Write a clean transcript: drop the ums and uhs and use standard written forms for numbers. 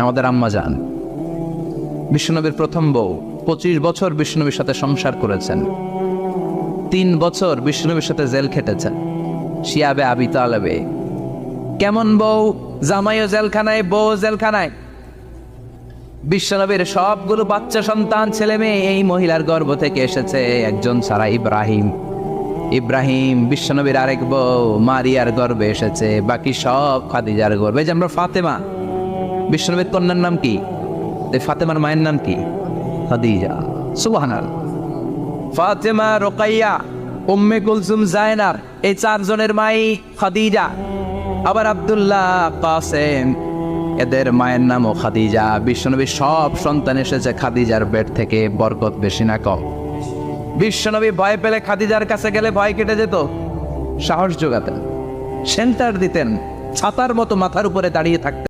আমাদের আম্মা যান, বিশ্বনবীর প্রথম বউ, 25 বছর বিশ্বনবীর সাথে সংসার করেছেন, 3 বছর বিশ্বনবীর সাথে জেল খেটেছেন শিয়াবে আবি তালেবে। কেমন বউ? জামাইও জেলখানায়, বউ জেলখানায়। বিশ্বনবীর সবগুলো বাচ্চা সন্তান, ছেলে মেয়ে এই মহিলার গর্ভ থেকে এসেছে, একজন ছাড়া ইব্রাহিম। ইব্রাহিম বিশ্বনবীর আরেক বউ মারিয়ার গর্ভে এসেছে, বাকি সব খাদিজার গর্ভে। যে আমরা ফাতেমা, বিশ্বনবীর কন্যার নাম কি? ফাতেমার মায়ের নাম কি? খাদিজা। সুবহানাল্লাহ। ফাতেমা, রোকাইয়া, উম্মে কুলসুম, জায়নাব, এই 4 জনের মাই খাদিজা। আবার আব্দুল্লাহ, কাসেম, এদের মায়ের নামও খাদিজা। বিশ্বনবীর সব সন্তান এসেছে খাদিজার পেট থেকে। বরকত বেশি না কম? বিশ্বনবী ভয় পেলে খাদিজার কাছে গেলে ভয় কেটে যেত, সাহস যোগাতেন, সেন্টার দিতেন, ছাতার মতো মাথার উপরে দাঁড়িয়ে থাকতেন।